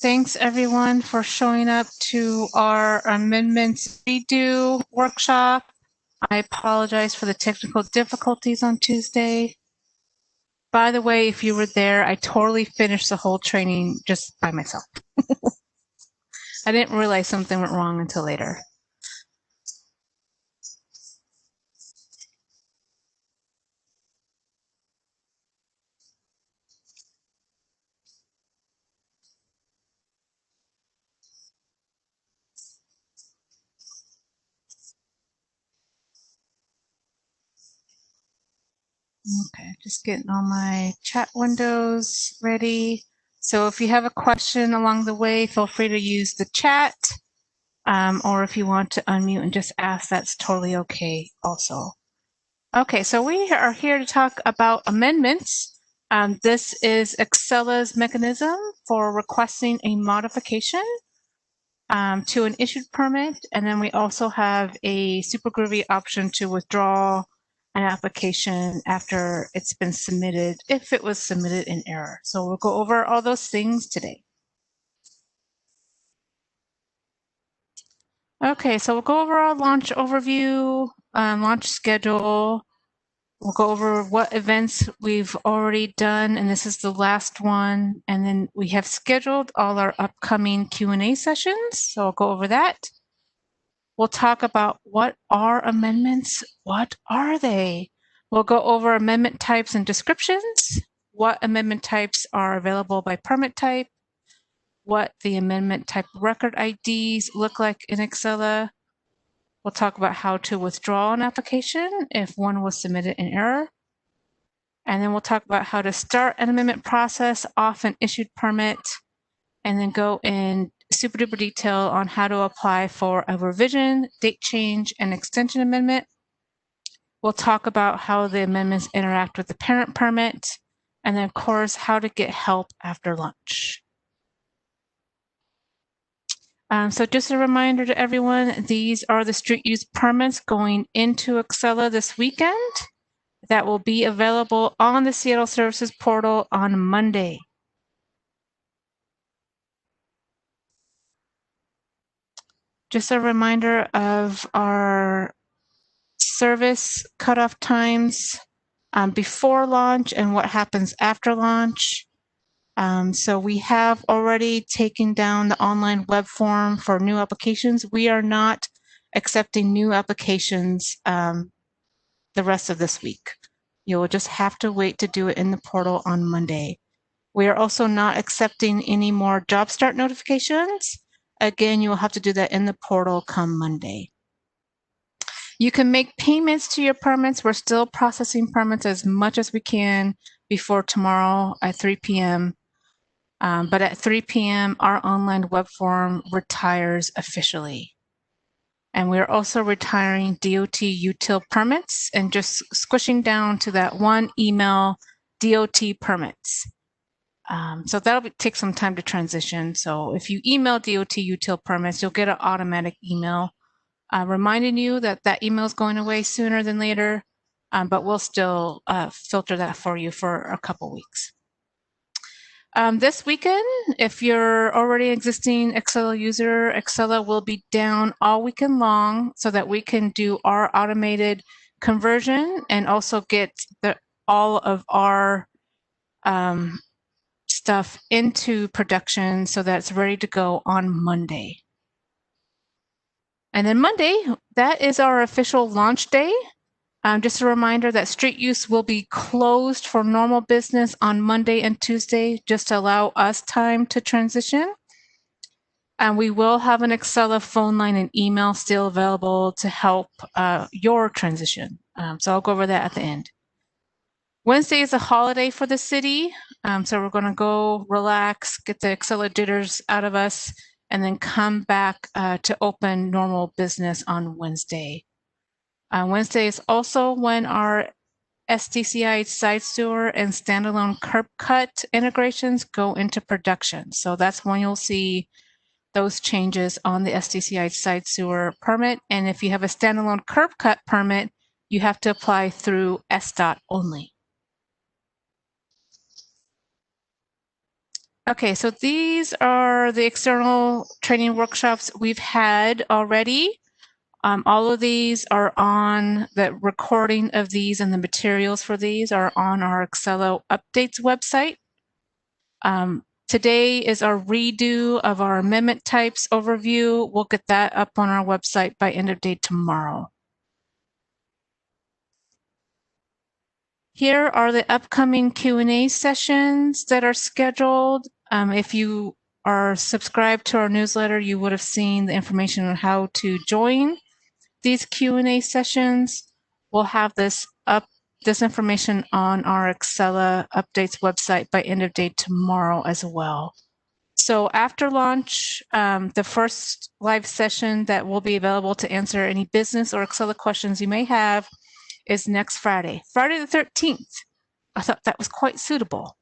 Thanks everyone for showing up to our amendments redo workshop. I apologize for the technical difficulties on Tuesday. By the way, if you were there, I totally finished the whole training just by myself. I didn't realize something went wrong until later. Okay, just getting all my chat windows ready. So if you have a question along the way, feel free to use the chat. Or if you want to unmute and just ask, that's totally okay also. Okay, so we are here to talk about amendments. This is Accela's mechanism for requesting a modification to an issued permit. And then we also have a super groovy option to withdraw an application after it's been submitted, if it was submitted in error. So we'll go over all those things today. Okay, so we'll go over our launch overview, launch schedule. We'll go over what events we've already done, and this is the last one. And then we have scheduled all our upcoming Q&A sessions, so I'll go over that. We'll talk about what are amendments, what are they? We'll go over amendment types and descriptions, what amendment types are available by permit type, what the amendment type record IDs look like in Accela. We'll talk about how to withdraw an application if one was submitted in error. And then we'll talk about how to start an amendment process off an issued permit, and then go in super duper detail on how to apply for a revision, date change, and extension amendment. We'll talk about how the amendments interact with the parent permit, and then of course, how to get help after lunch. So just a reminder to everyone, these are the street use permits going into Accela this weekend that will be available on the Seattle Services portal on Monday. Just a reminder of our service cutoff times before launch and what happens after launch. So we have already taken down the online web form for new applications. We are not accepting new applications the rest of this week. You'll just have to wait to do it in the portal on Monday. We are also not accepting any more job start notifications. Again, you will have to do that in the portal come Monday. You can make payments to your permits. We're still processing permits as much as we can before tomorrow at 3 p.m. But at 3 p.m., our online web form retires officially. And we're also retiring DOT util permits and just squishing down to that one email DOT permits. So that'll take some time to transition. So if you email DOT util permits, you'll get an automatic email reminding you that that email is going away sooner than later, but we'll still filter that for you for a couple weeks. This weekend, if you're already an existing Accela user, Accela will be down all weekend long so that we can do our automated conversion and also get all of our stuff into production so that it's ready to go on Monday. And then Monday, that is our official launch day. Just a reminder that street use will be closed for normal business on Monday and Tuesday, just to allow us time to transition. And we will have an Accela phone line and email still available to help your transition. So I'll go over that at the end. Wednesday is a holiday for the city. So we're gonna go relax, get the Accela jitters out of us, and then come back to open normal business on Wednesday. Wednesday is also when our SDCI side sewer and standalone curb cut integrations go into production. So that's when you'll see those changes on the SDCI side sewer permit. And if you have a standalone curb cut permit, you have to apply through SDOT only. Okay, so these are the external training workshops we've had already. All of these are on the recording of these, and the materials for these are on our Accela updates website. Today is our redo of our amendment types overview. We'll get that up on our website by end of day tomorrow. Here are the upcoming Q&A sessions that are scheduled. If you are subscribed to our newsletter, you would have seen the information on how to join these Q&A sessions. We'll have this information on our Accela updates website by end of day tomorrow as well. So after launch, the first live session that will be available to answer any business or Accela questions you may have is next Friday, Friday the 13th. I thought that was quite suitable.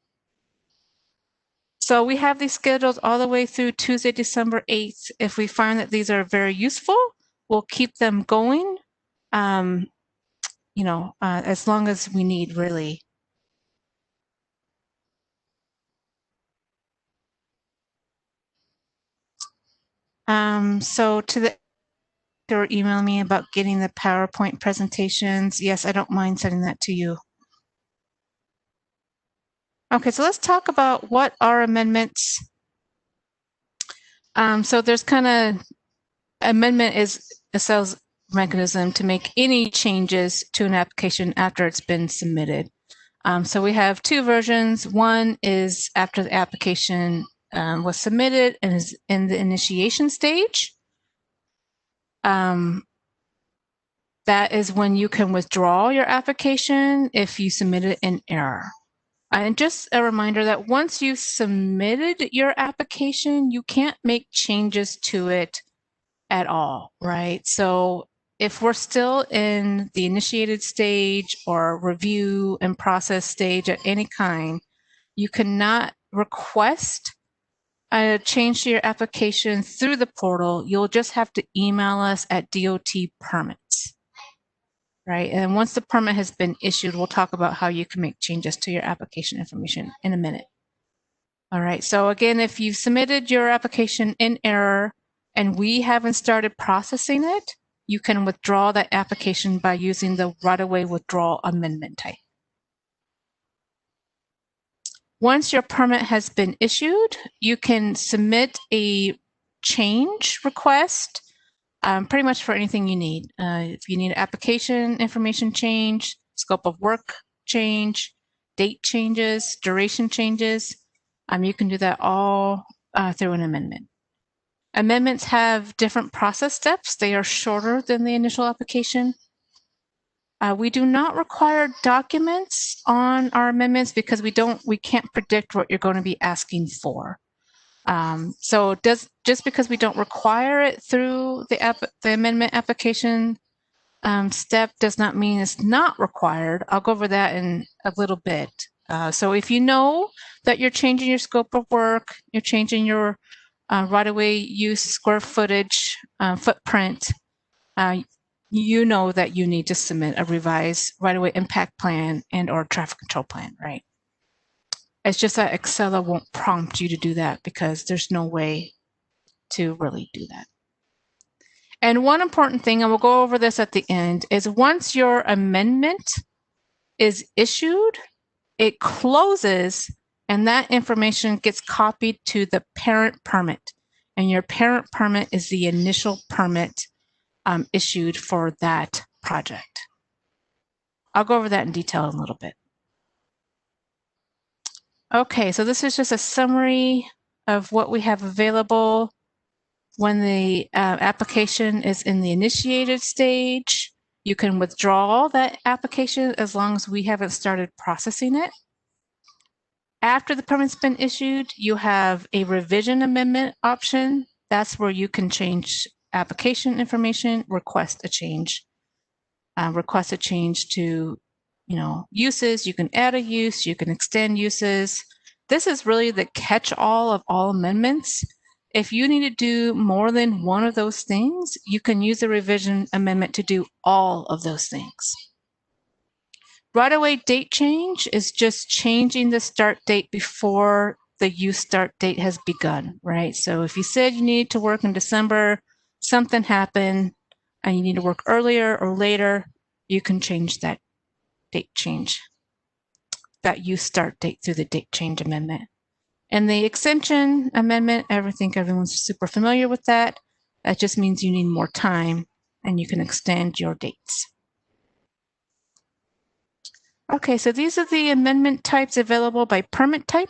So we have these scheduled all the way through Tuesday, December 8th. If we find that these are very useful, we'll keep them going, as long as we need, really. So to the or email me about getting the PowerPoint presentations. Yes, I don't mind sending that to you. Okay, so let's talk about what are amendments. So there's amendment is a sales mechanism to make any changes to an application after it's been submitted. So we have two versions. One is after the application was submitted and is in the initiation stage. That is when you can withdraw your application if you submitted an error. And just a reminder that once you've submitted your application, you can't make changes to it at all, right? So if we're still in the initiated stage or review and process stage at any kind, you cannot request a change to your application through the portal. You'll just have to email us at DOT permits. Right, and once the permit has been issued, we'll talk about how you can make changes to your application information in a minute. All right, so again, if you've submitted your application in error and we haven't started processing it, you can withdraw that application by using the right-of-way withdrawal amendment type. Once your permit has been issued, you can submit a change request pretty much for anything you need. If you need application information change, scope of work change, date changes, duration changes, you can do that all through an amendment. Amendments have different process steps. They are shorter than the initial application. We do not require documents on our amendments because we can't predict what you're going to be asking for. So just because we don't require it through the amendment application step does not mean it's not required. I'll go over that in a little bit. So if you know that you're changing your scope of work, you're changing your right-of-way use square footage footprint, you know that you need to submit a revised right-of-way impact plan and or traffic control plan, right? It's just that Accela won't prompt you to do that because there's no way to really do that. And one important thing, and we'll go over this at the end, is once your amendment is issued, it closes and that information gets copied to the parent permit. And your parent permit is the initial permit issued for that project. I'll go over that in detail in a little bit. Okay, so this is just a summary of what we have available when the application is in the initiated stage. You can withdraw that application as long as we haven't started processing it. After the permit's been issued, you have a revision amendment option. That's where you can change application information, request a change to uses. You can add a use, you can extend uses. This is really the catch-all of all amendments. If you need to do more than one of those things, you can use a revision amendment to do all of those things. Right-of-way date change is just changing the start date before the use start date has begun, right? So if you said you need to work in December, something happened, and you need to work earlier or later, you can change that date change, that use start date through the date change amendment. And the extension amendment, I think everyone's super familiar with that. That just means you need more time and you can extend your dates. Okay, so these are the amendment types available by permit type.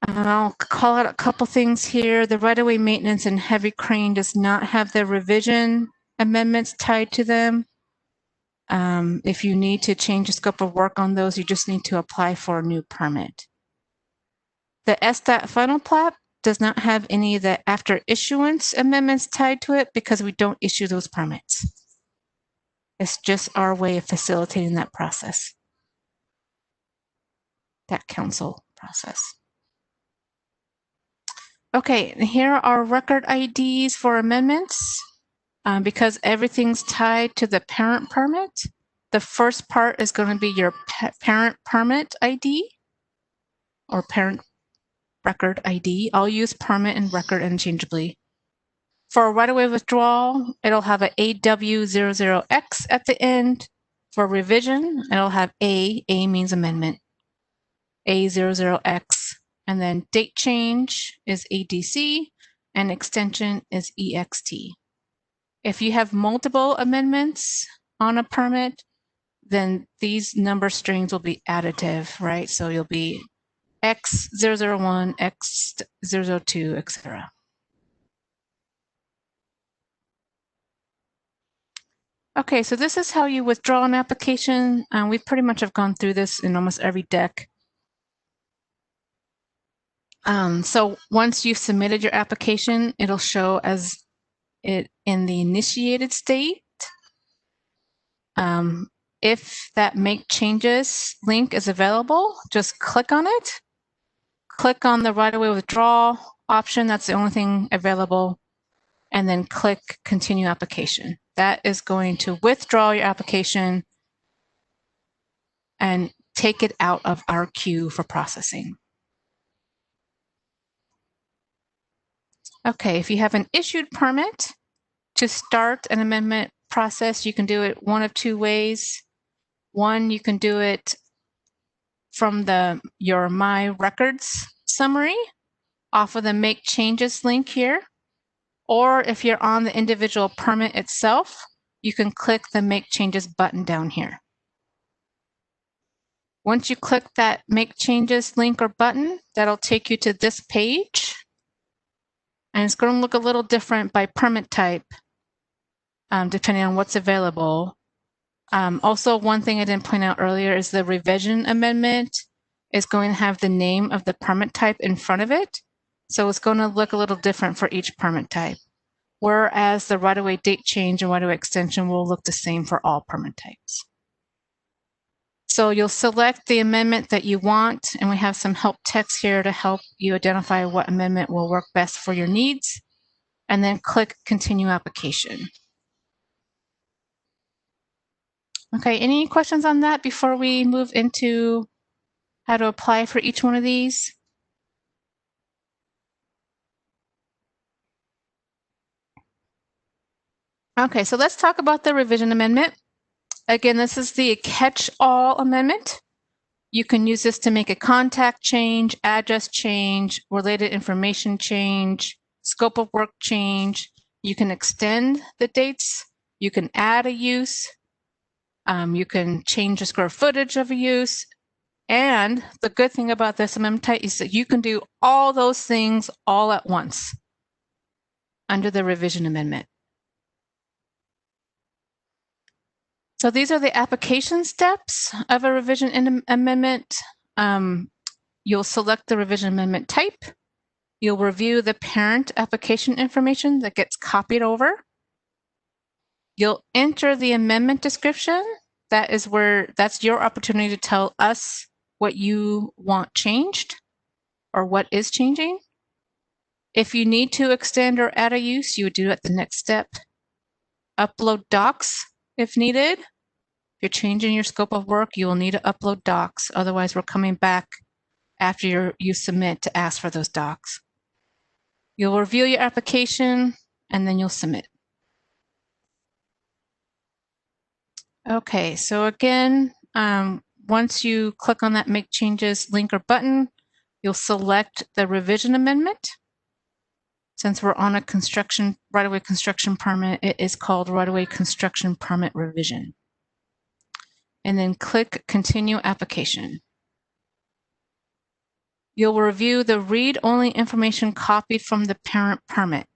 And I'll call out a couple things here. The right-of-way maintenance and heavy crane does not have the revision amendments tied to them. If you need to change the scope of work on those, you just need to apply for a new permit. The SDOT final plat does not have any of the after issuance amendments tied to it because we don't issue those permits. It's just our way of facilitating that process, that council process. Okay, here are record IDs for amendments. Because everything's tied to the parent permit, the first part is going to be your parent permit ID or parent record ID. I'll use permit and record interchangeably. For a right-of-way withdrawal, it'll have an AW00X at the end. For revision, it'll have A means amendment, A00X. And then date change is ADC, and extension is EXT. If you have multiple amendments on a permit, then these number strings will be additive, right? So you'll be X001, X002, etc. Okay, so this is how you withdraw an application. We pretty much have gone through this in almost every deck. So once you've submitted your application, it'll show as it in the initiated state. If that make changes link is available, just click on it. Click on the right-of-way withdrawal option. That's the only thing available. And then click continue application. That is going to withdraw your application and take it out of our queue for processing. Okay, if you have an issued permit, to start an amendment process, you can do it one of two ways. One, you can do it from your My Records summary off of the Make Changes link here. Or if you're on the individual permit itself, you can click the Make Changes button down here. Once you click that Make Changes link or button, that'll take you to this page. And it's going to look a little different by permit type, depending on what's available. Also, one thing I didn't point out earlier is the revision amendment is going to have the name of the permit type in front of it. So it's going to look a little different for each permit type. Whereas the right-of-way date change and right-of-way extension will look the same for all permit types. So you'll select the amendment that you want, and we have some help text here to help you identify what amendment will work best for your needs, and then click Continue Application. Okay, any questions on that before we move into how to apply for each one of these? Okay, so let's talk about the revision amendment. Again, this is the catch-all amendment. You can use this to make a contact change, address change, related information change, scope of work change. You can extend the dates. You can add a use. You can change the square footage of a use. And the good thing about this amendment type is that you can do all those things all at once under the revision amendment. So these are the application steps of a revision amendment. You'll select the revision amendment type. You'll review the parent application information that gets copied over. You'll enter the amendment description. That's your opportunity to tell us what you want changed or what is changing. If you need to extend or add a use, you would do it at the next step. Upload docs if needed. If you're changing your scope of work, you will need to upload docs. Otherwise, we're coming back after you submit to ask for those docs. You'll review your application and then you'll submit. Okay, so again, once you click on that Make Changes link or button, you'll select the revision amendment. Since we're on a right-of-way construction permit, it is called right-of-way construction permit revision. And then click Continue Application. You'll review the read-only information copied from the parent permit.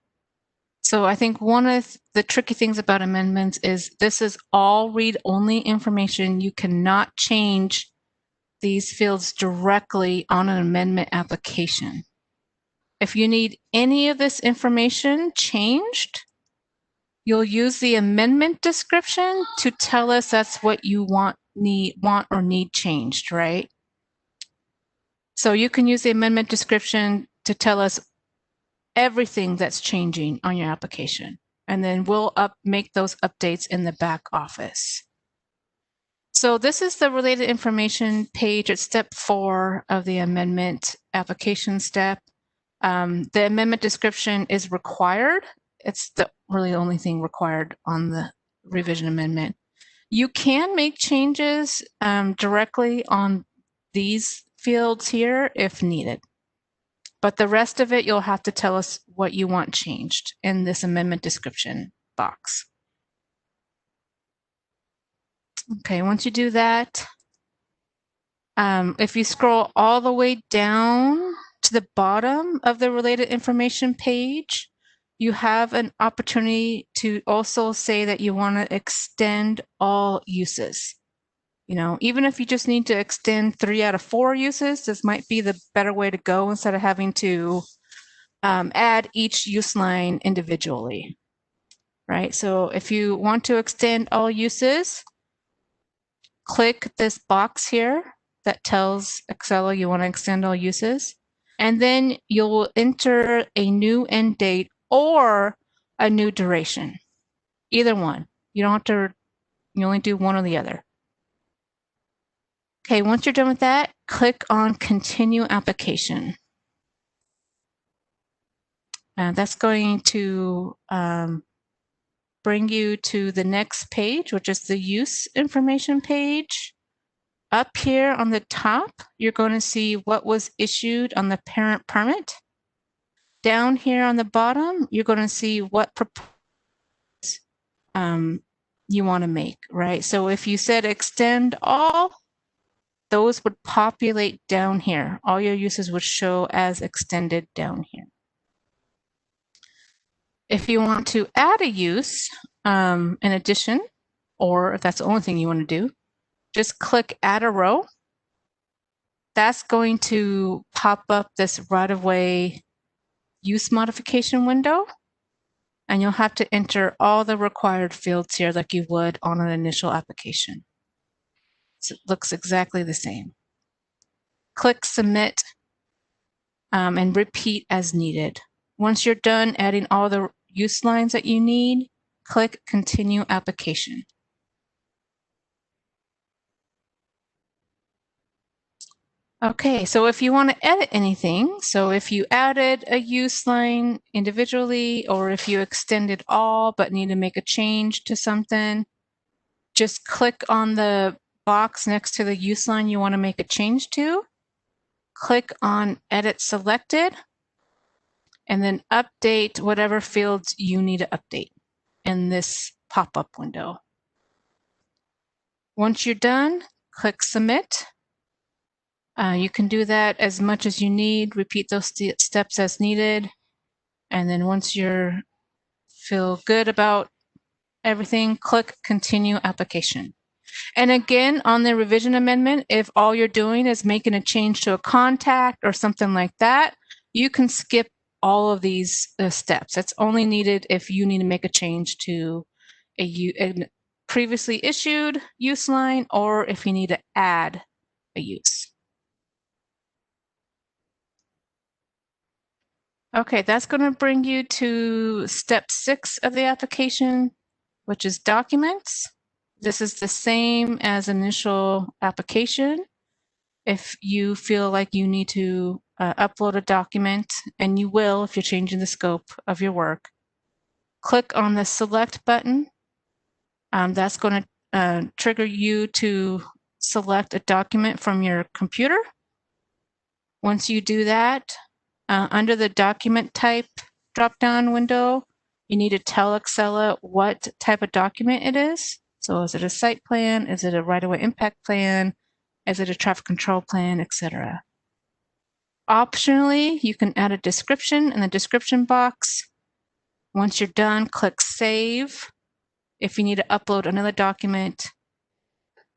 So I think one of the tricky things about amendments is this is all read-only information. You cannot change these fields directly on an amendment application. If you need any of this information changed, you'll use the amendment description to tell us that's what you want or need changed, right? So you can use the amendment description to tell us everything that's changing on your application. And then we'll make those updates in the back office. So this is the related information page at step 4 of the amendment application step. The amendment description is required. It's the really only thing required on the revision amendment. You can make changes directly on these fields here if needed. But the rest of it, you'll have to tell us what you want changed in this amendment description box. Okay, once you do that, if you scroll all the way down to the bottom of the related information page, you have an opportunity to also say that you want to extend all uses. You know, even if you just need to extend 3 out of 4 uses, this might be the better way to go instead of having to add each use line individually, right? So if you want to extend all uses, click this box here that tells Accela you want to extend all uses, and then you'll enter a new end date or a new duration. Either one. You don't have to, you only do one or the other. Okay, once you're done with that, click on Continue Application. That's going to bring you to the next page, which is the use information page. Up here on the top, you're going to see what was issued on the parent permit. Down here on the bottom, you're going to see what proposals you want to make, right? So if you said extend all, those would populate down here. All your uses would show as extended down here. If you want to add a use in addition, or if that's the only thing you want to do, just click Add a Row. That's going to pop up this right-of-way use modification window, and you'll have to enter all the required fields here like you would on an initial application. So it looks exactly the same. Click Submit and repeat as needed. Once you're done adding all the use lines that you need, click Continue Application. Okay, so if you want to edit anything, so if you added a use line individually, or if you extended all but need to make a change to something, just click on the box next to the use line you want to make a change to, click on Edit Selected, and then update whatever fields you need to update in this pop-up window. Once you're done, click Submit. You can do that as much as you need, repeat those steps as needed, and then once you feel good about everything, click Continue Application. And again, on the revision amendment, if all you're doing is making a change to a contact or something like that, you can skip all of these steps. It's only needed if you need to make a change to a previously issued use line, or if you need to add a use. Okay, that's going to bring you to step 6 of the application, which is documents. This is the same as initial application. if you feel like you need to upload a document, and you will if you're changing the scope of your work, click on the select button. That's going to trigger you to select a document from your computer. Once you do that, under the document type drop-down window, you need to tell Accela what type of document it is. So is it a site plan? Is it a right-of-way impact plan? Is it a traffic control plan, etc.? Optionally, you can add a description in the description box. Once you're done, click Save. If you need to upload another document,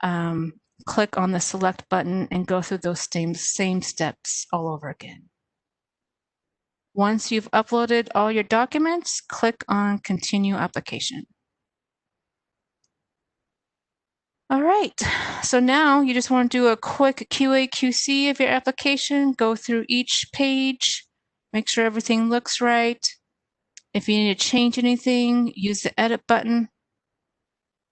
click on the Select button and go through those same steps all over again. Once you've uploaded all your documents, click on Continue Application. All right, so now you just want to do a quick QA/QC of your application, go through each page, make sure everything looks right. If you need to change anything, use the Edit button.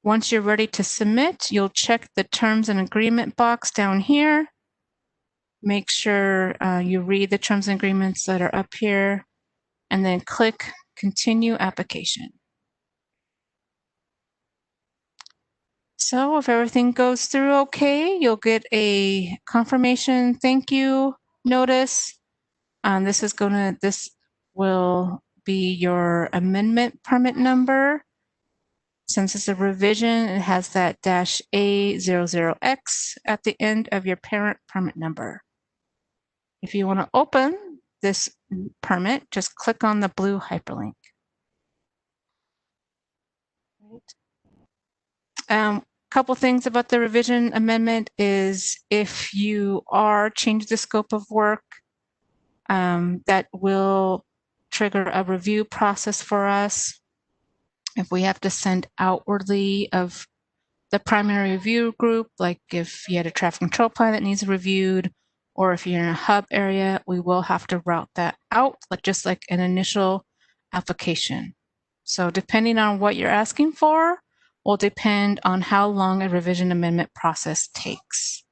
Once you're ready to submit, you'll check the Terms and Agreement box down here. Make sure you read the terms and agreements that are up here, and then click Continue Application. So if everything goes through okay, you'll get a confirmation thank you notice. This will be your amendment permit number. Since it's a revision, it has that -A00X at the end of your parent permit number. If you want to open this permit, just click on the blue hyperlink. Couple things about the revision amendment is if you are changing the scope of work, that will trigger a review process for us. If we have to send outwardly of the primary review group, like if you had a traffic control plan that needs reviewed, or if you're in a hub area, we will have to route that out, just like an initial application. So depending on what you're asking for, will depend on how long a revision amendment process takes.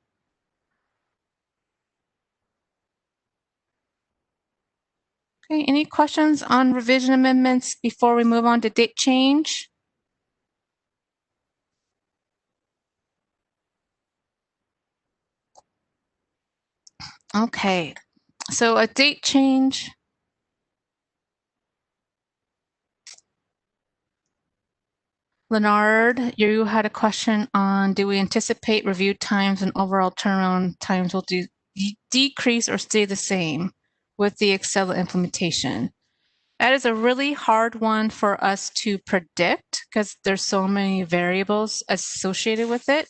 Okay, any questions on revision amendments before we move on to date change? Okay, so a date change. Leonard, you had a question on, do we anticipate review times and overall turnaround times will decrease or stay the same with the Accela implementation? That is a really hard one for us to predict because there's so many variables associated with it.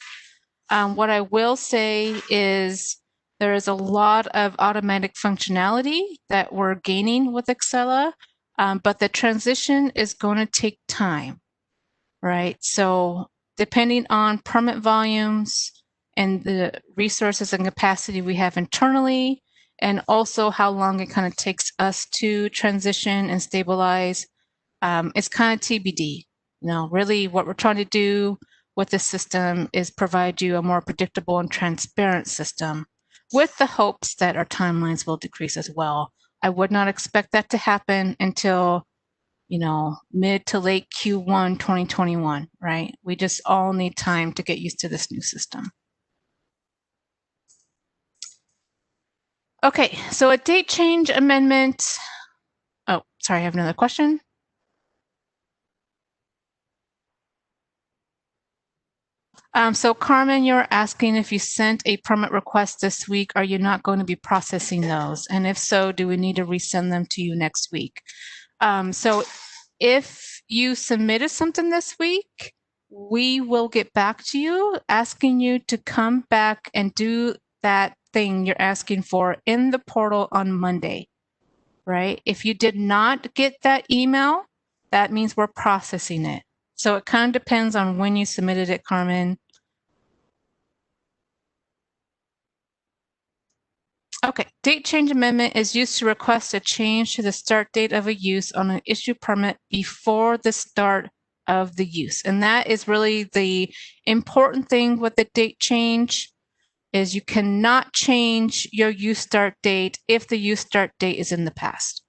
What I will say is there is a lot of automatic functionality that we're gaining with Accela, but the transition is going to take time. Right, so depending on permit volumes and the resources and capacity we have internally, and also how long it kind of takes us to transition and stabilize, it's kind of TBD. Really what we're trying to do with this system is provide you a more predictable and transparent system with the hopes that our timelines will decrease as well. I would not expect that to happen until mid to late Q1 2021, right? We just all need time to get used to this new system. Okay, so a date change amendment. Oh, sorry, I have another question. So Carmen, you're asking if you sent a permit request this week, are you not going to be processing those? And if so, do we need to resend them to you next week? So if you submitted something this week, we will get back to you asking you to come back and do that thing you're asking for in the portal on Monday, right? If you did not get that email, that means we're processing it. So it kind of depends on when you submitted it, Carmen. Okay, date change amendment is used to request a change to the start date of a use on an issue permit before the start of the use. And that is really the important thing with the date change. is you cannot change your use start date if the use start date is in the past.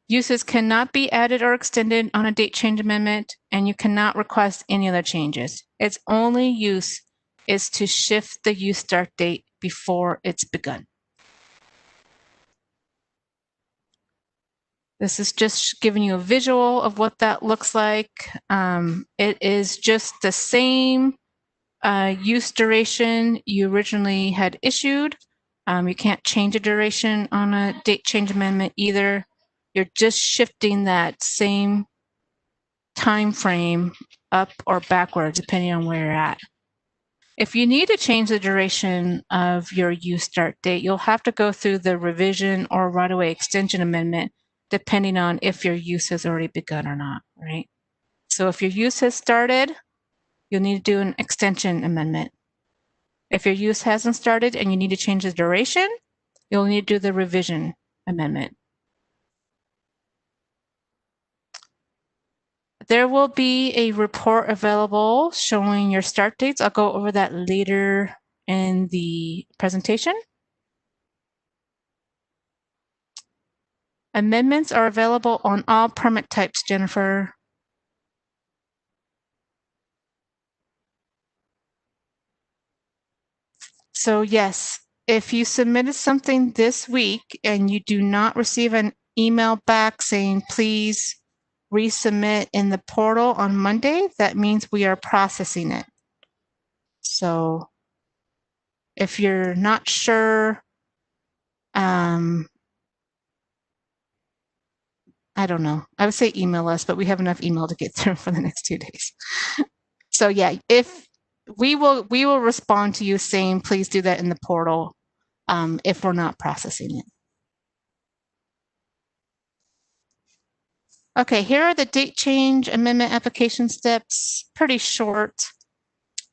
Uses cannot be added or extended on a date change amendment, and you cannot request any other changes. Its only use is to shift the use start date before it's begun. This is just giving you a visual of what that looks like. It is just the same use duration you originally had issued. You can't change a duration on a date change amendment either. You're just shifting that same time frame up or backward, depending on where you're at. If you need to change the duration of your use start date, you'll have to go through the revision or right-of-way extension amendment, depending on if your use has already begun or not, right? So if your use has started, you'll need to do an extension amendment. If your use hasn't started and you need to change the duration, you'll need to do the revision amendment. There will be a report available showing your start dates. I'll go over that later in the presentation. Amendments are available on all permit types, Jennifer. So yes, if you submitted something this week and you do not receive an email back saying please resubmit in the portal on Monday, that means we are processing it. So if you're not sure, I don't know. I would say email us, but we have enough email to get through for the next 2 days. So yeah, if we will respond to you saying please do that in the portal if we're not processing it. Okay, here are the date change amendment application steps. Pretty short.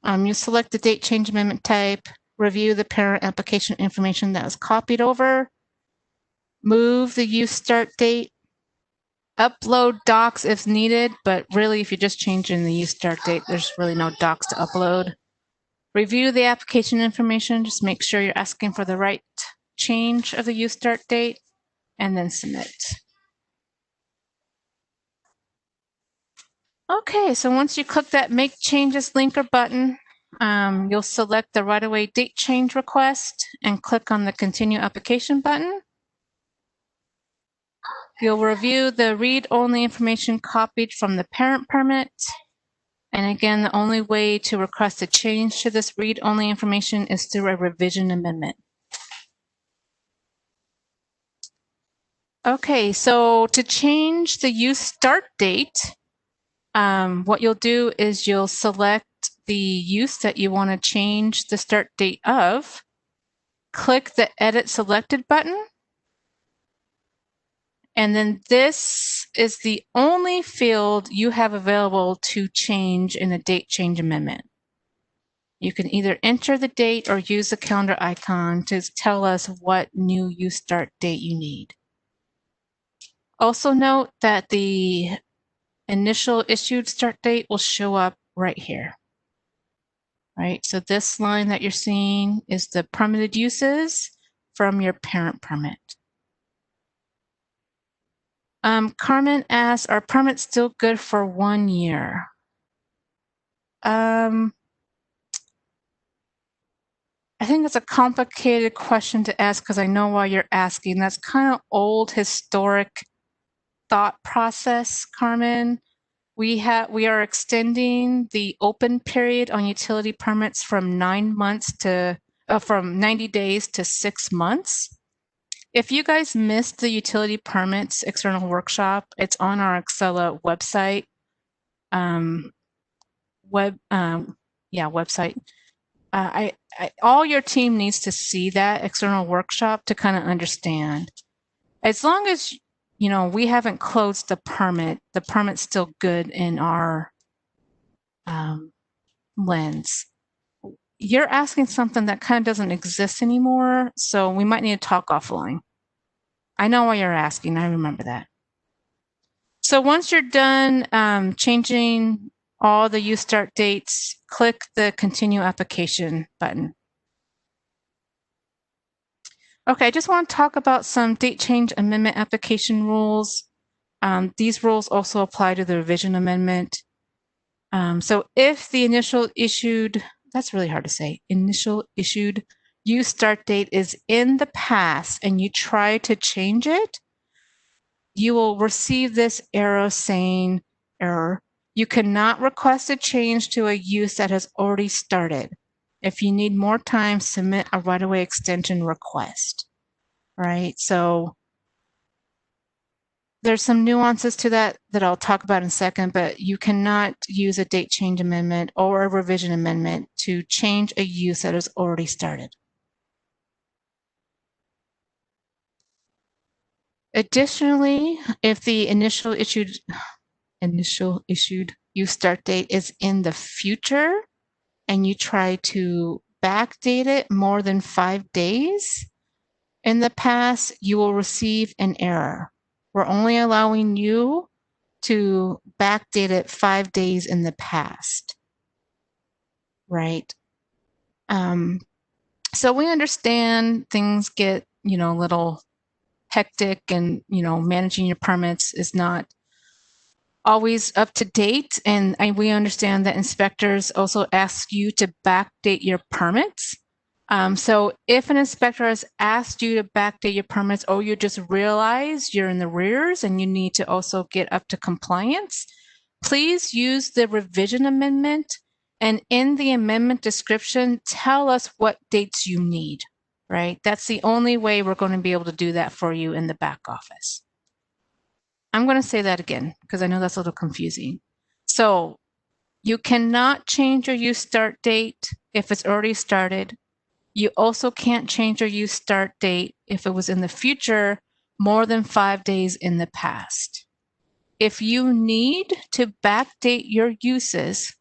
You select the date change amendment type, review the parent application information that was copied over, move the use start date, upload docs if needed, but really if you're just changing the use start date, there's really no docs to upload. Review the application information, just make sure you're asking for the right change of the use start date, and then submit. Okay, so once you click that Make Changes link or button, you'll select the right-of-way date change request and click on the Continue Application button. You'll review the read-only information copied from the parent permit. And again, the only way to request a change to this read-only information is through a revision amendment. Okay, so to change the use start date, what you'll do is you'll select the use that you want to change the start date of, click the Edit Selected button, and then this is the only field you have available to change in a date change amendment. You can either enter the date or use the calendar icon to tell us what new use start date you need. Also note that the initial issued start date will show up right here. Right, so this line that you're seeing is the permitted uses from your parent permit. Carmen asks, are permits still good for 1 year? I think it's a complicated question to ask because I know why you're asking. That's kind of old historic thought process, Carmen. We are extending the open period on utility permits from 9 months to from 90 days to 6 months. If you guys missed the utility permits external workshop, it's on our Accela website. Website. All your team needs to see that external workshop to kind of understand. As long as you know we haven't closed the permit's still good in our lens. You're asking something that kind of doesn't exist anymore, so we might need to talk offline. I know why you're asking. I remember that. So once you're done changing all the use start dates, click the Continue Application button. Okay, I just want to talk about some date change amendment application rules. These rules also apply to the revision amendment. So if the initial issued, that's really hard to say, initial issued use start date is in the past and you try to change it, you will receive this arrow saying, error, you cannot request a change to a use that has already started. If you need more time, submit a right-of-way extension request, right? So there's some nuances to that I'll talk about in a second, but you cannot use a date change amendment or a revision amendment to change a use that has already started. Additionally, if the initial issued use start date is in the future and you try to backdate it more than 5 days in the past, you will receive an error. We're only allowing you to backdate it 5 days in the past, right? So we understand things get, a little hectic and, managing your permits is not always up to date. And we understand that inspectors also ask you to backdate your permits. So if an inspector has asked you to backdate your permits or you just realize you're in the rears and you need to also get up to compliance, please use the revision amendment, and in the amendment description, tell us what dates you need, right? That's the only way we're going to be able to do that for you in the back office. I'm going to say that again because I know that's a little confusing. So you cannot change your use start date if it's already started. You also can't change your use start date if it was in the future more than 5 days in the past. If you need to backdate your uses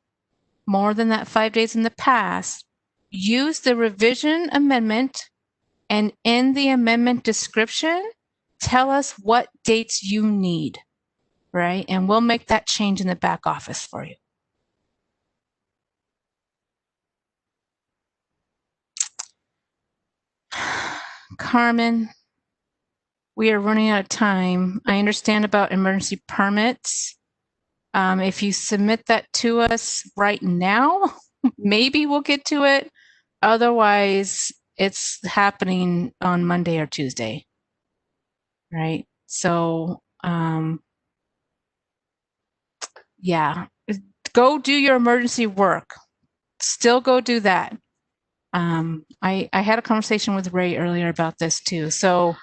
more than that 5 days in the past, use the revision amendment, and in the amendment description, tell us what dates you need, right? And we'll make that change in the back office for you. Carmen, we are running out of time. I understand about emergency permits. If you submit that to us right now, maybe we'll get to it. Otherwise, it's happening on Monday or Tuesday, right? So, yeah, go do your emergency work. Still go do that. I had a conversation with Ray earlier about this too. So,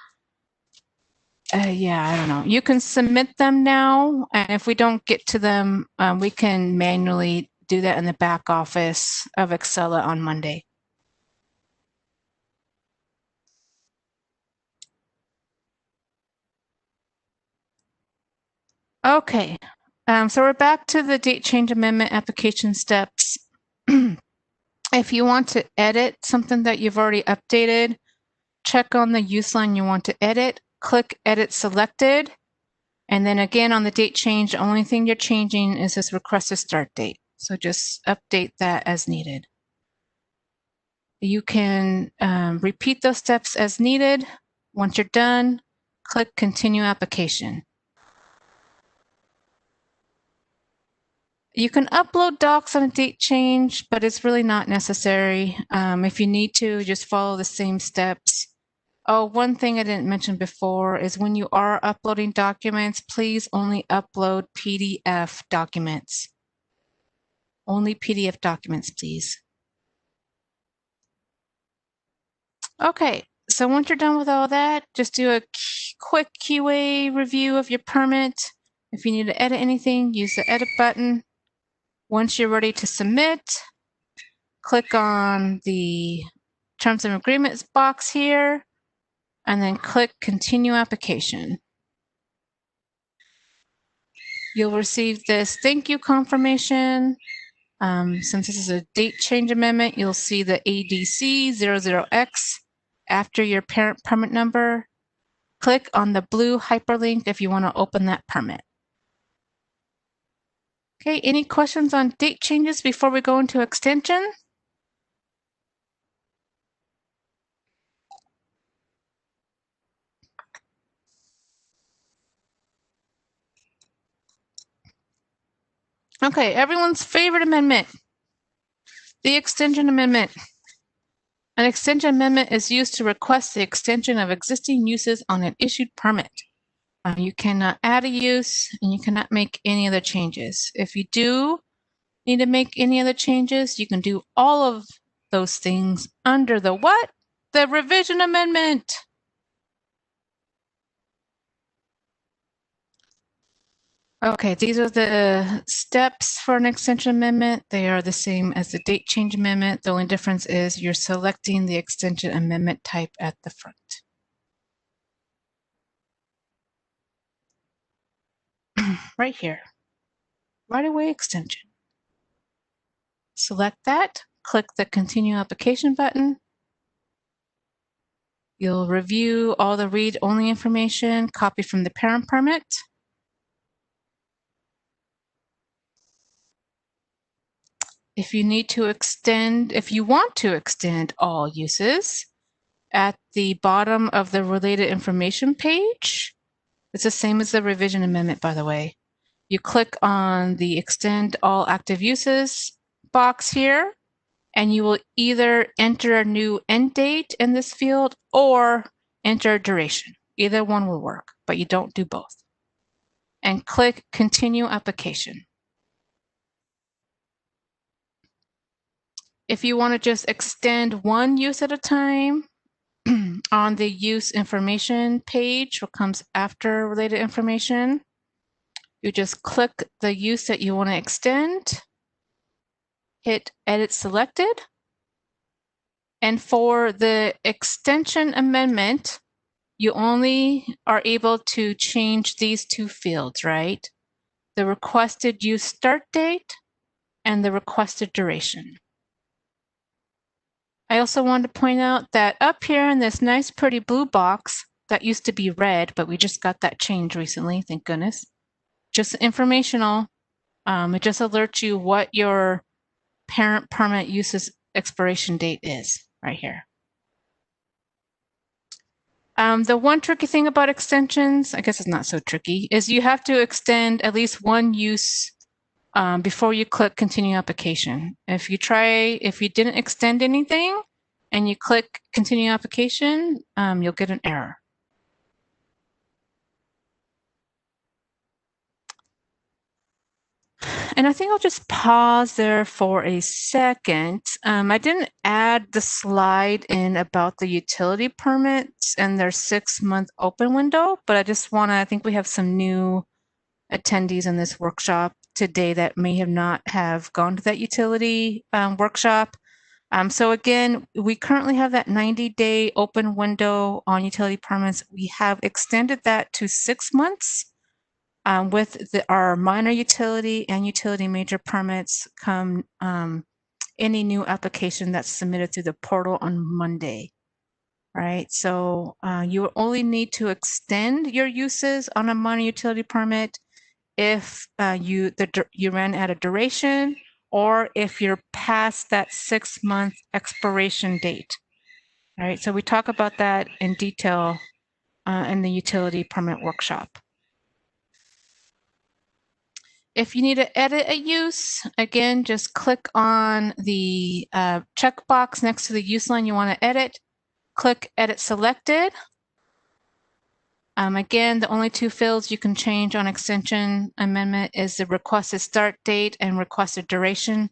yeah, I don't know. You can submit them now, and if we don't get to them, we can manually do that in the back office of Accela on Monday. Okay, so we're back to the date change amendment application steps. If you want to edit something that you've already updated, check on the use line you want to edit, click Edit Selected, and then again on the date change, the only thing you're changing is this requested start date. So just update that as needed. You can repeat those steps as needed. Once you're done, click Continue Application. You can upload docs on a date change, but it's really not necessary. If you need to, just follow the same steps. Oh, one thing I didn't mention before is when you are uploading documents, please only upload PDF documents. Only PDF documents, please. Okay, so once you're done with all that, just do a quick QA review of your permit. If you need to edit anything, use the edit button. Once you're ready to submit, click on the Terms and Agreements box here, and then click Continue Application. You'll receive this thank you confirmation. Since this is a date change amendment, you'll see the ADC 00X after your parent permit number. Click on the blue hyperlink if you want to open that permit. Okay, any questions on date changes before we go into extension? Okay, everyone's favorite amendment, the extension amendment. An extension amendment is used to request the extension of existing uses on an issued permit. You cannot add a use and you cannot make any other changes. If you do need to make any other changes, you can do all of those things under the what? The revision amendment. Okay, these are the steps for an extension amendment. They are the same as the date change amendment. The only difference is you're selecting the extension amendment type at the front. Right here, right-of-way extension. Select that, click the Continue Application button. You'll review all the read-only information, copy from the parent permit. If you want to extend all uses, at the bottom of the related information page, it's the same as the revision amendment, by the way. You click on the Extend All Active Uses box here, and you will either enter a new end date in this field or enter a duration. Either one will work, but you don't do both. And click Continue Application. If you want to just extend one use at a time, on the use information page, what comes after related information, you just click the use that you want to extend, hit Edit Selected, and for the extension amendment, you only are able to change these two fields, right? The requested use start date and the requested duration. I also wanted to point out that up here in this nice pretty blue box that used to be red, but we just got that changed recently, thank goodness. Just informational. It just alerts you what your parent permit uses expiration date is right here. The one tricky thing about extensions, I guess it's not so tricky, is you have to extend at least one use before you click Continue Application. If you didn't extend anything and you click Continue Application, you'll get an error. And I think I'll just pause there for a second. I didn't add the slide in about the utility permits and their 6-month open window, but I think we have some new attendees in this workshop today that may have not have gone to that utility workshop. So again, we currently have that 90-day open window on utility permits. We have extended that to 6 months. With our minor utility and utility major permits come any new application that's submitted through the portal on Monday, right? So you only need to extend your uses on a minor utility permit if you ran out of duration or if you're past that 6-month expiration date. All right, so we talk about that in detail in the utility permit workshop. If you need to edit a use, again, just click on the checkbox next to the use line you want to edit. Click Edit Selected. Again, the only two fields you can change on extension amendment is the requested start date and requested duration.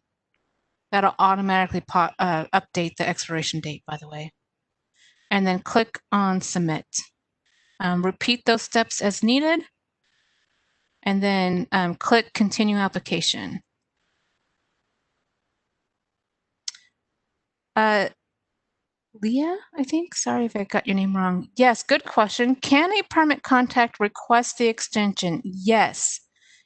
That'll automatically update the expiration date, by the way. And then click on Submit. Repeat those steps as needed. And then click Continue Application. Leah, I think. Sorry if I got your name wrong. Yes, good question. Can a permit contact request the extension? Yes.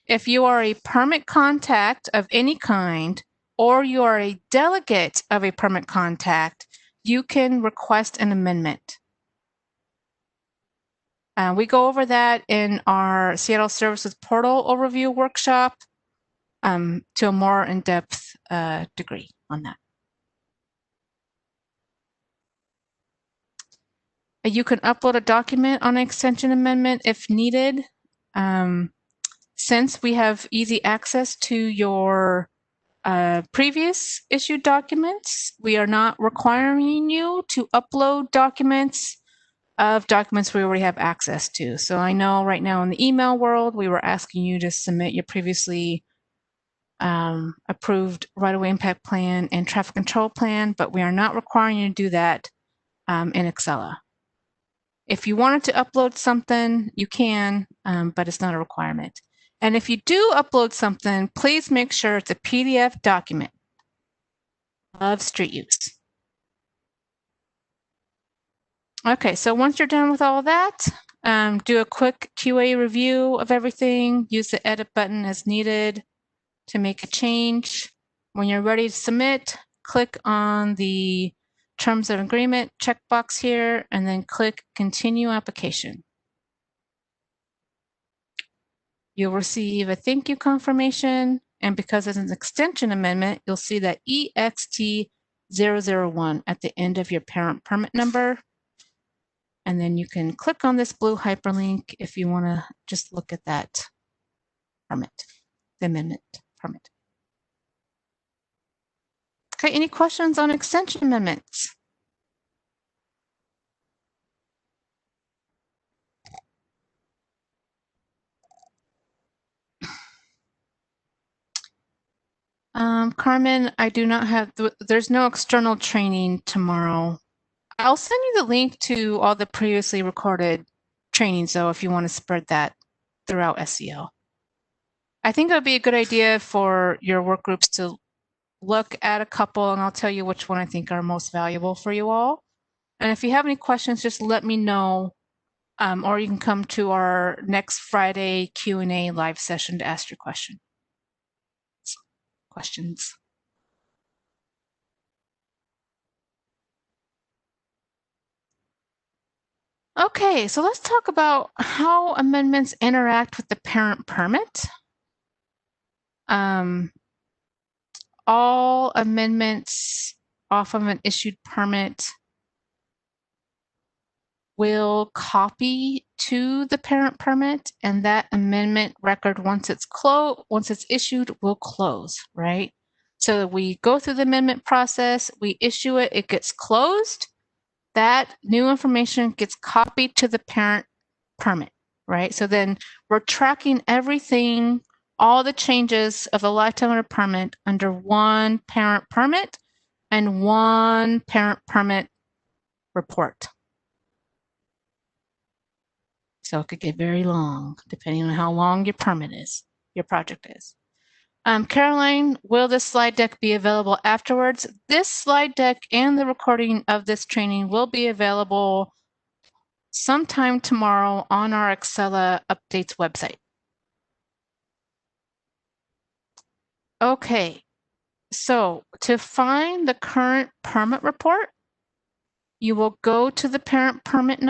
If you are a permit contact of any kind, or you are a delegate of a permit contact, you can request an amendment. We go over that in our Seattle Services Portal Overview workshop to a more in-depth degree on that. You can upload a document on an extension amendment if needed. Since we have easy access to your previous issued documents, we are not requiring you to upload documents we already have access to. So I know right now in the email world, we were asking you to submit your previously approved right-of-way impact plan and traffic control plan, but we are not requiring you to do that in Accela. If you wanted to upload something, you can, but it's not a requirement. And if you do upload something, please make sure it's a PDF document of street use. Okay, so once you're done with all of that, do a quick QA review of everything. Use the edit button as needed to make a change. When you're ready to submit, click on the Terms of Agreement checkbox here, and then click Continue Application. You'll receive a thank you confirmation, and because it's an extension amendment, you'll see that EXT001 at the end of your parent permit number. And then you can click on this blue hyperlink if you want to just look at that permit, the amendment permit. Okay, any questions on extension amendments? Carmen, I do not have, there's no external training tomorrow. I'll send you the link to all the previously recorded trainings, though, if you want to spread that throughout SEO. I think it would be a good idea for your work groups to look at a couple, and I'll tell you which one I think are most valuable for you all. And if you have any questions, just let me know, or you can come to our next Friday Q&A live session to ask your questions. Okay, so let's talk about how amendments interact with the parent permit. All amendments off of an issued permit will copy to the parent permit, and that amendment record, once it's issued, will close, right? So we go through the amendment process, we issue it, it gets closed. That new information gets copied to the parent permit, right? So then we're tracking everything, all the changes of the lifetime of a permit under one parent permit and one parent permit report. So it could get very long, depending on how long your permit is, your project is. Caroline, will this slide deck be available afterwards? This slide deck and the recording of this training will be available sometime tomorrow on our Accela updates website. Okay, so to find the current permit report, you will go to the parent permit.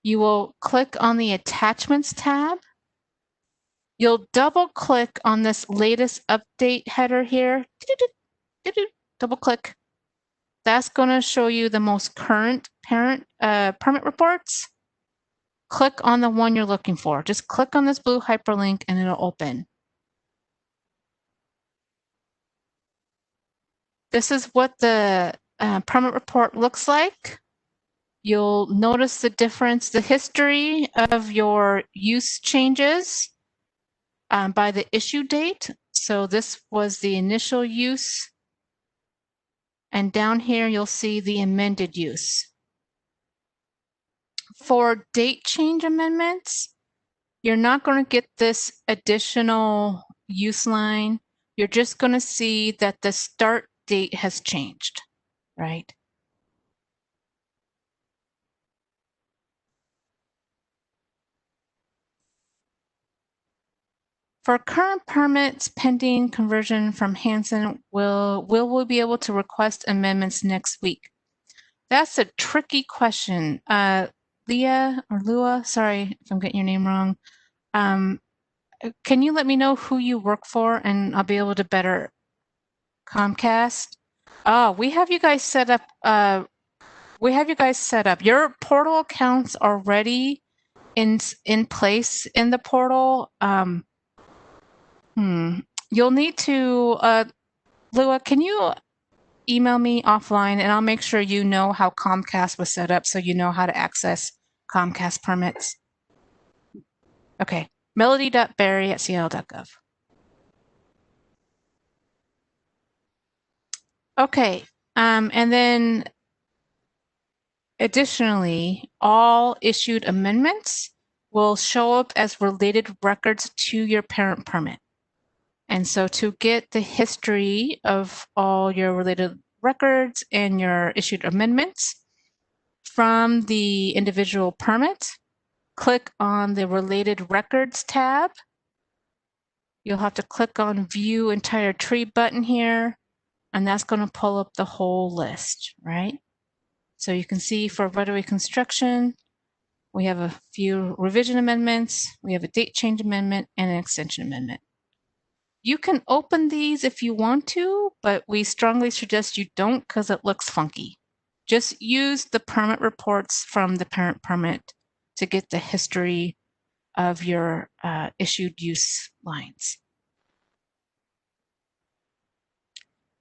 You will click on the Attachments tab. You'll double click on this latest update header here. Double click. That's going to show you the most current parent permit reports. Click on the one you're looking for. Just click on this blue hyperlink and it'll open. This is what the permit report looks like. You'll notice the difference, the history of your use changes by the issue date. So this was the initial use. And down here, you'll see the amended use. For date change amendments, you're not going to get this additional use line. You're just going to see that the start date has changed, right? For current permits pending conversion from Hanson, will we be able to request amendments next week? That's a tricky question. Leah or Lua, sorry if I'm getting your name wrong. Can you let me know who you work for and I'll be able to better Comcast? Oh, we have you guys set up. Your portal accounts are ready in place in the portal. You'll need to, Lua, can you email me offline and I'll make sure you know how Comcast was set up so you know how to access Comcast permits. Okay, melody.barry@seattle.gov. Okay, and then additionally, all issued amendments will show up as related records to your parent permit. And so to get the history of all your related records and your issued amendments from the individual permit, click on the Related Records tab. You'll have to click on View Entire Tree button here, and that's going to pull up the whole list, right? So you can see for right-of-way construction, we have a few revision amendments, we have a date change amendment, and an extension amendment. You can open these if you want to, but we strongly suggest you don't because it looks funky. Just use the permit reports from the parent permit to get the history of your issued use lines.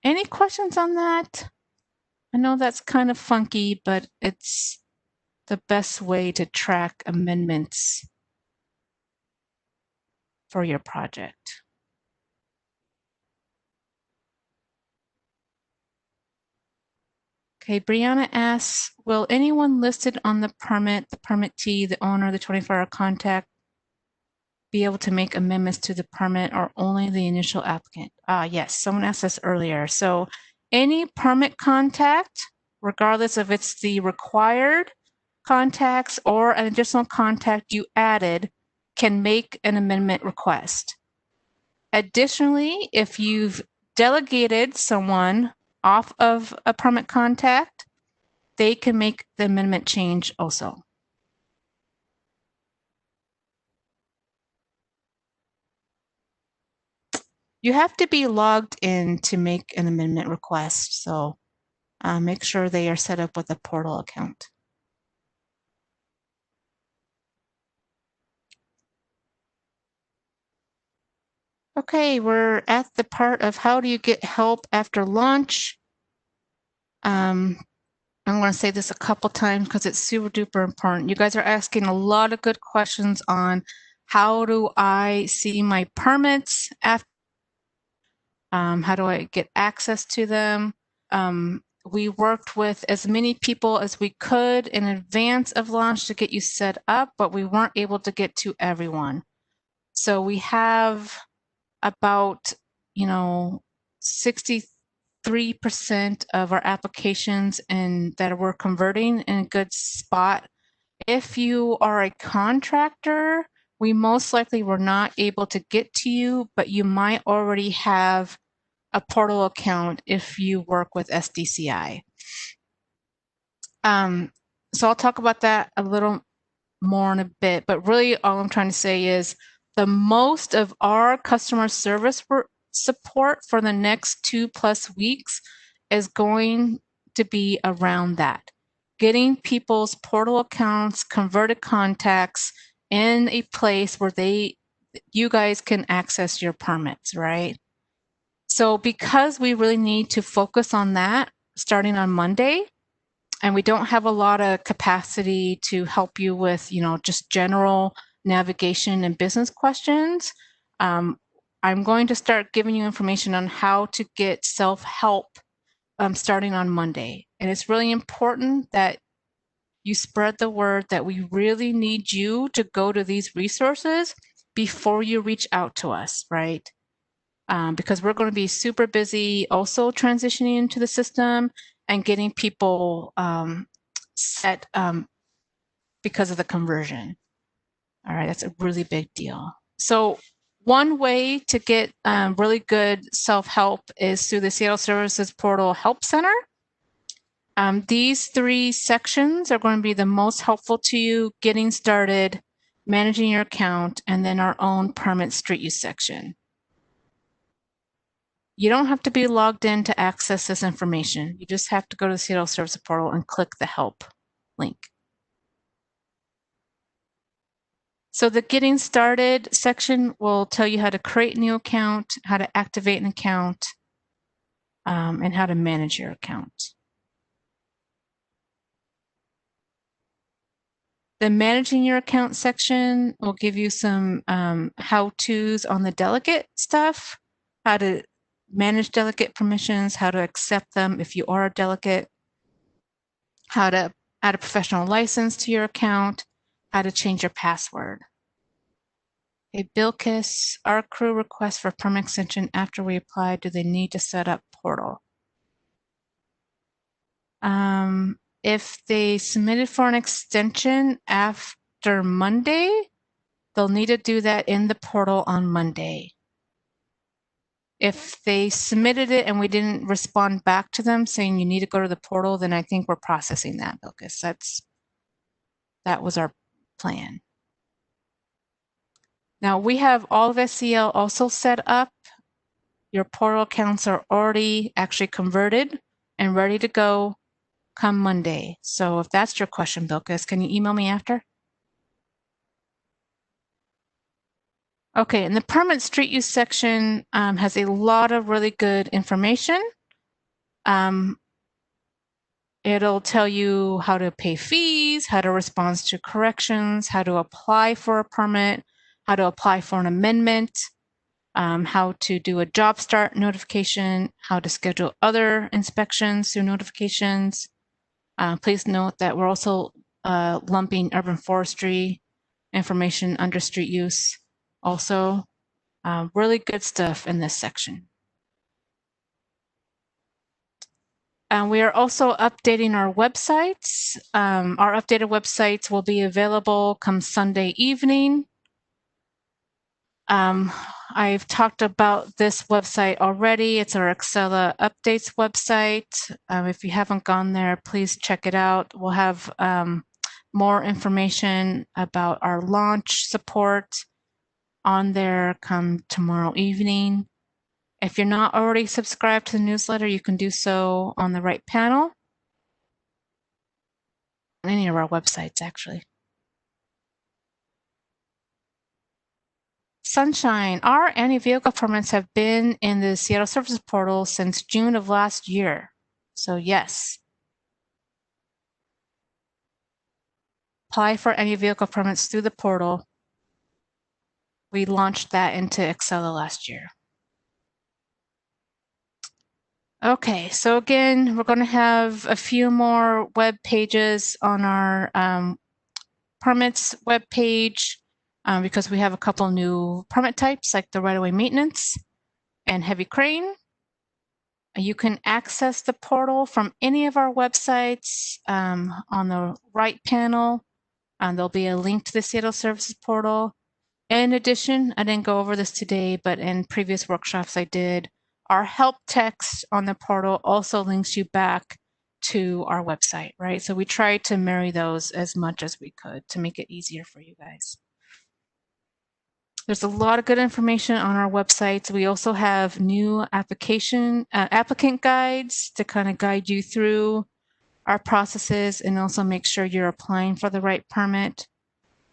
Any questions on that? I know that's kind of funky, but it's the best way to track amendments for your project. Okay, Brianna asks, will anyone listed on the permittee, the owner, the 24-hour contact, be able to make amendments to the permit or only the initial applicant? Yes, someone asked this earlier. So any permit contact, regardless if it's the required contacts or an additional contact you added, can make an amendment request. Additionally, if you've delegated someone off of a permit contact, they can make the amendment change also. You have to be logged in to make an amendment request, so make sure they are set up with a portal account. Okay, we're at the part of how do you get help after launch. I'm going to say this a couple times because it's super duper important. You guys are asking a lot of good questions on how do I see my permits after, how do I get access to them? We worked with as many people as we could in advance of launch to get you set up, but we weren't able to get to everyone. So we have about, 63% of our applications and that we're converting in a good spot. If you are a contractor, we most likely were not able to get to you, but you might already have a portal account if you work with SDCI. So I'll talk about that a little more in a bit, but really all I'm trying to say is the most of our customer service support for the next 2+ weeks is going to be around that. Getting people's portal accounts, converted contacts in a place where you guys can access your permits, right? So because we really need to focus on that starting on Monday, and we don't have a lot of capacity to help you with, just general navigation and business questions, I'm going to start giving you information on how to get self-help starting on Monday. And it's really important that you spread the word that we really need you to go to these resources before you reach out to us, right? Because we're going to be super busy also transitioning into the system and getting people set because of the conversion. All right, that's a really big deal. So one way to get really good self-help is through the Seattle Services Portal Help Center. These 3 sections are going to be the most helpful to you getting started, managing your account, and then our own permit street use section. You don't have to be logged in to access this information. You just have to go to the Seattle Services Portal and click the help link. So the Getting Started section will tell you how to create a new account, how to activate an account, and how to manage your account. The Managing Your Account section will give you some how-tos on the delegate stuff, how to manage delegate permissions, how to accept them if you are a delegate, how to add a professional license to your account, how to change your password. Hey, Bilkis, our crew requests for permit extension after we apply. Do they need to set up portal? If they submitted for an extension after Monday, they'll need to do that in the portal on Monday. If they submitted it and we didn't respond back to them saying you need to go to the portal, then I think we're processing that, Bilkis. That was our plan. Now we have all of SCL also set up. Your portal accounts are already actually converted and ready to go come Monday. So if that's your question, Bilkis, can you email me after? Okay, and the permit street use section has a lot of really good information. It'll tell you how to pay fees, how to respond to corrections, how to apply for a permit, how to apply for an amendment, how to do a job start notification, how to schedule other inspections through notifications. Please note that we're also lumping urban forestry information under street use also. Really good stuff in this section. We are also updating our websites. Our updated websites will be available come Sunday evening. I've talked about this website already. It's our Accela updates website. If you haven't gone there, please check it out. We'll have more information about our launch support on there come tomorrow evening. If you're not already subscribed to the newsletter, you can do so on the right panel. Any of our websites, actually. Sunshine, our anti-vehicle permits have been in the Seattle Services Portal since June of last year. So yes. Apply for anti-vehicle permits through the portal. We launched that into Accela last year. Okay, so again, we're going to have a few more web pages on our permits web page because we have a couple new permit types like the right-of-way maintenance and heavy crane. You can access the portal from any of our websites on the right panel. There'll be a link to the Seattle Services portal. In addition, I didn't go over this today, but in previous workshops I did, our help text on the portal also links you back to our website, right? So we tried to marry those as much as we could to make it easier for you guys. There's a lot of good information on our websites. We also have new applicant guides to kind of guide you through our processes and also make sure you're applying for the right permit.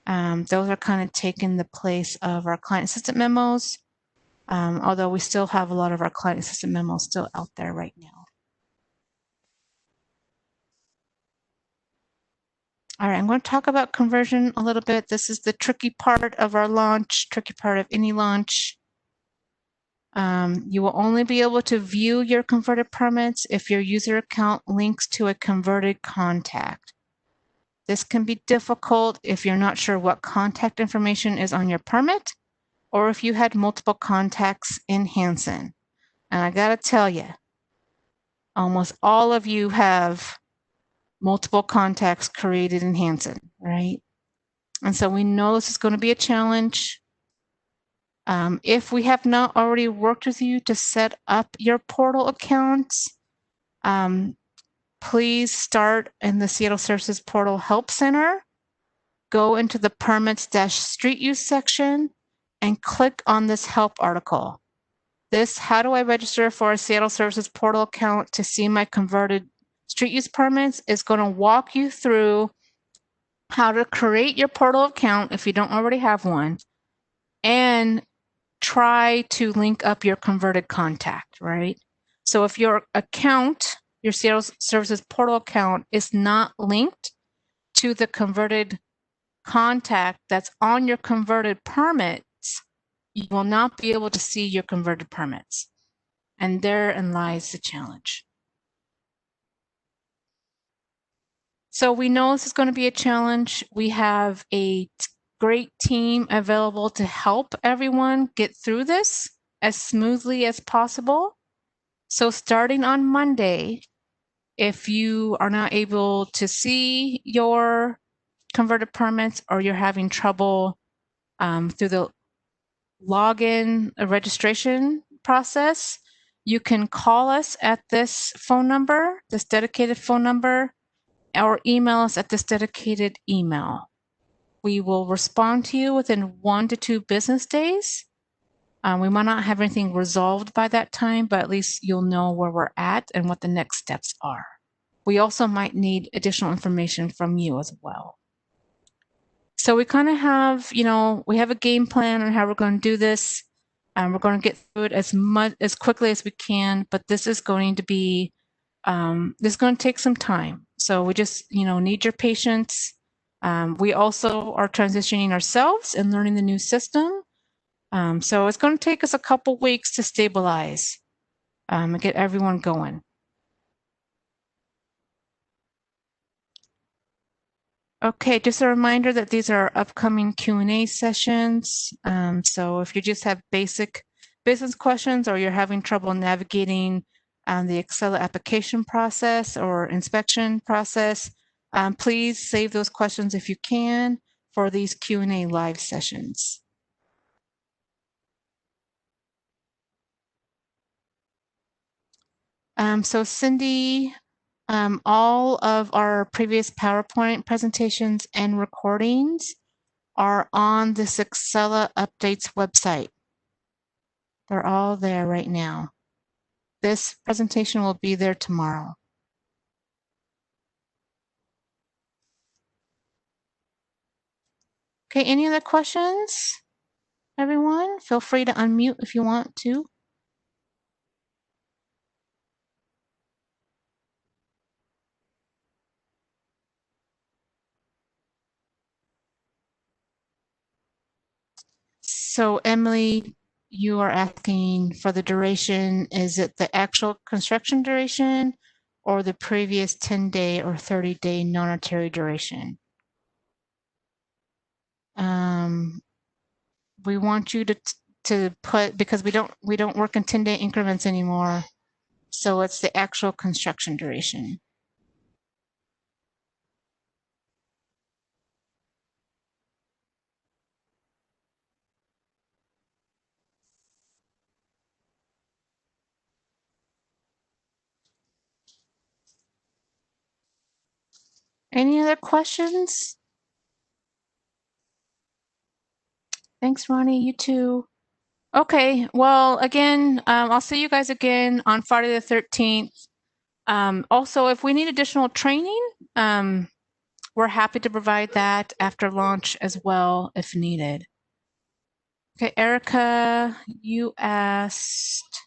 Those are kind of taking the place of our client assistant memos, although we still have a lot of our client assistant memos still out there right now. All right, I'm going to talk about conversion a little bit. This is the tricky part of our launch, tricky part of any launch. You will only be able to view your converted permits if your user account links to a converted contact. This can be difficult if you're not sure what contact information is on your permit or if you had multiple contacts in Hansen. And I got to tell you, almost all of you have multiple contacts created in Hansen, right? And so we know this is going to be a challenge. If we have not already worked with you to set up your portal accounts, please start in the Seattle Services Portal Help Center, go into the Permits-Street Use section, and click on this help article. This, how do I register for a Seattle Services Portal account to see my converted street use permits, is going to walk you through how to create your portal account if you don't already have one, and try to link up your converted contact, right? So if your account, your sales services portal account is not linked to the converted contact that's on your converted permits, you will not be able to see your converted permits. And therein lies the challenge. So we know this is going to be a challenge. We have a great team available to help everyone get through this as smoothly as possible. So starting on Monday, if you are not able to see your converted permits or you're having trouble through the login registration process, you can call us at this phone number, this dedicated phone number, or email us at this dedicated email. We will respond to you within 1 to 2 business days. We might not have anything resolved by that time, but at least you'll know where we're at and what the next steps are. We also might need additional information from you as well. So we kind of have, we have a game plan on how we're going to do this. We're going to get through it as quickly as we can, but this is going to be, this is going to take some time. So we just, need your patience. We also are transitioning ourselves and learning the new system. So it's going to take us a couple weeks to stabilize and get everyone going. Okay, just a reminder that these are upcoming Q&A sessions. So if you just have basic business questions or you're having trouble navigating the Accela application process or inspection process, please save those questions if you can for these Q&A live sessions. So Cindy, all of our previous PowerPoint presentations and recordings are on this Accela Updates website. They're all there right now. This presentation will be there tomorrow. Okay, any other questions, everyone? Feel free to unmute if you want to. So Emily, you are asking for the duration. Is it the actual construction duration or the previous 10-day or 30-day non-monetary duration? We want you to put, because we don't work in 10-day increments anymore. So it's the actual construction duration. Any other questions? Thanks, Ronnie. You too. Okay. Well, again, I'll see you guys again on Friday the 13th. Also, if we need additional training, we're happy to provide that after launch as well if needed. Okay, Erica, you asked,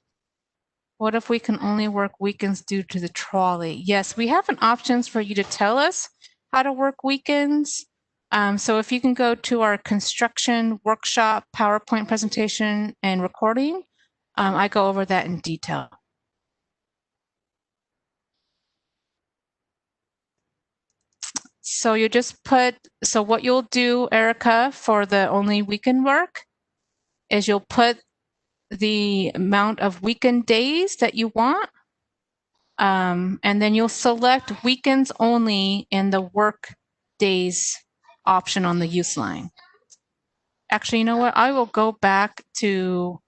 what if we can only work weekends due to the trolley? Yes, we have an options for you to tell us how to work weekends. So if you can go to our construction workshop PowerPoint presentation and recording, I go over that in detail. So you just put, so what you'll do, Erica, for the only weekend work is you'll put the amount of weekend days that you want. And then you'll select weekends only in the work days option on the use line. Actually, you know what? I will go back to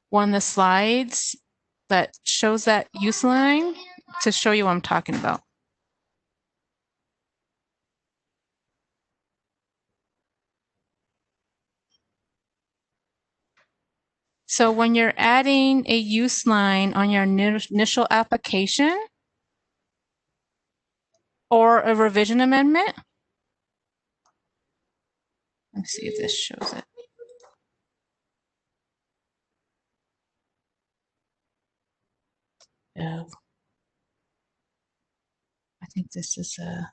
one of the slides that shows that use line to show you what I'm talking about. So when you're adding a use line on your initial application or a revision amendment, Let's see if this shows it. Oh, I think this is a.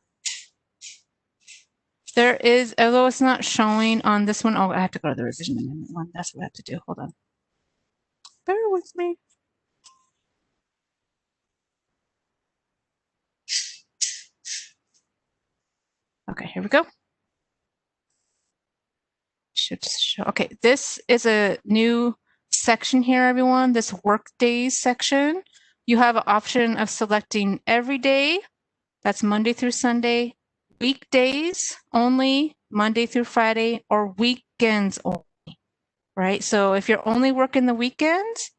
There is, although it's not showing on this one. Oh, I have to go to the revision amendment one. That's what I have to do. Hold on. Bear with me. Okay, here we go. Should show. Okay, this is a new section here, everyone. This work days section. You have an option of selecting every day. That's Monday through Sunday. Weekdays only, Monday through Friday, or weekends only. Right? So if you're only working the weekends,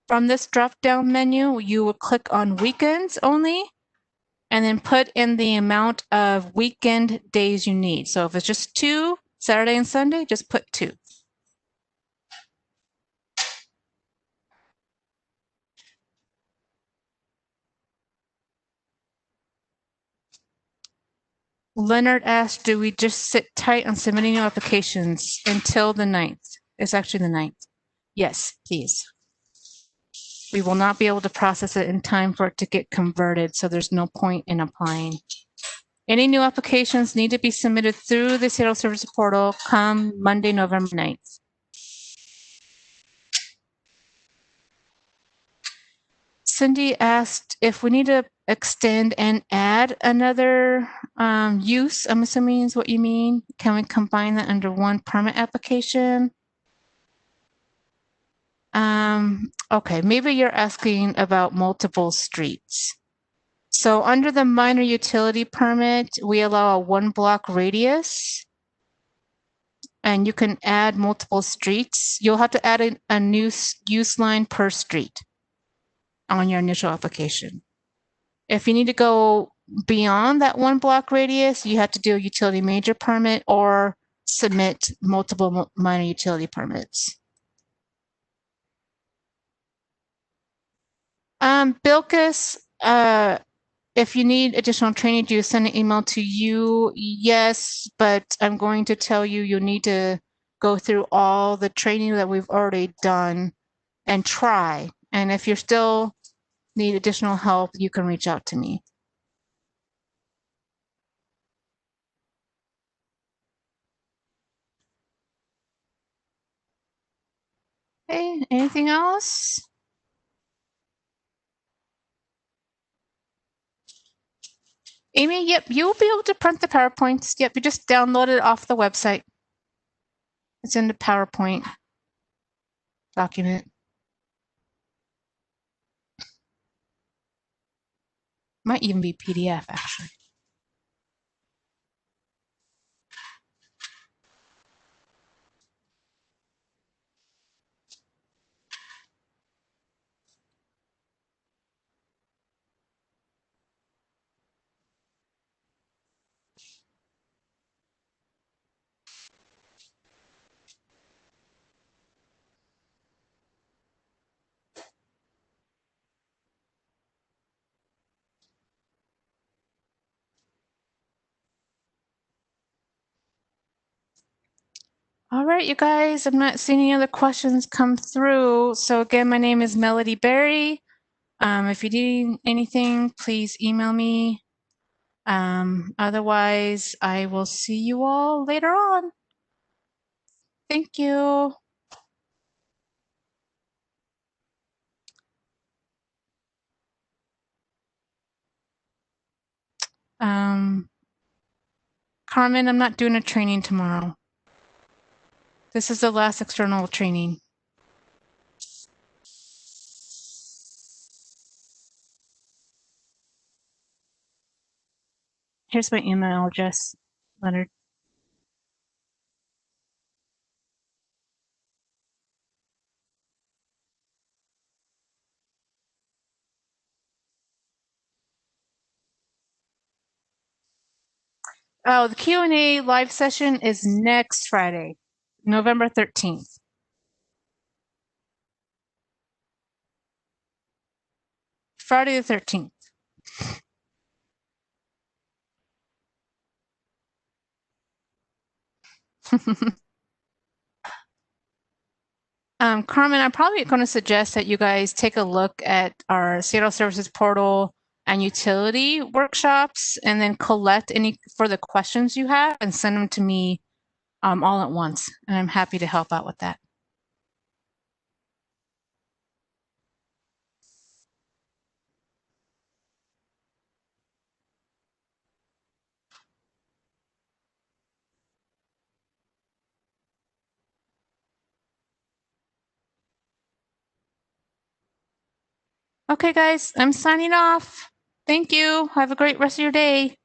from this drop-down menu, you will click on weekends only, and then put in the amount of weekend days you need. So if it's just 2, Saturday and Sunday, just put 2. Leonard asked, do we just sit tight on submitting new applications until the 9th? It's actually the 9th. Yes, please. We will not be able to process it in time for it to get converted, so there's no point in applying. Any new applications need to be submitted through the Seattle Services Portal come Monday, November 9th. Cindy asked if we need to extend and add another use, I'm assuming is what you mean. Can we combine that under one permit application? Okay, maybe you're asking about multiple streets. So under the minor utility permit, we allow a 1-block radius, and you can add multiple streets. You'll have to add a new use line per street on your initial application. If you need to go beyond that 1-block radius, you have to do a utility major permit or submit multiple minor utility permits. Bilkis, if you need additional training, do you send an email to you? Yes, but I'm going to tell you, you'll need to go through all the training that we've already done and try. And if you still need additional help, you can reach out to me. Hey, anything else? Amy, yep, you'll be able to print the PowerPoints. Yep, you just download it off the website. It's in the PowerPoint document. Might even be PDF, actually. All right, you guys, I'm not seeing any other questions come through. So again, my name is Melody Berry. If you need anything, please email me. Otherwise, I will see you all later on. Thank you. Carmen, I'm not doing a training tomorrow. This is the last external training. Here's my email address, Leonard. Oh, the Q&A live session is next Friday, November 13th. Friday the 13th. Carmen, I'm probably going to suggest that you guys take a look at our Seattle Services portal and utility workshops and then collect any further questions you have and send them to me all at once. And I'm happy to help out with that. Okay, guys, I'm signing off. Thank you. Have a great rest of your day.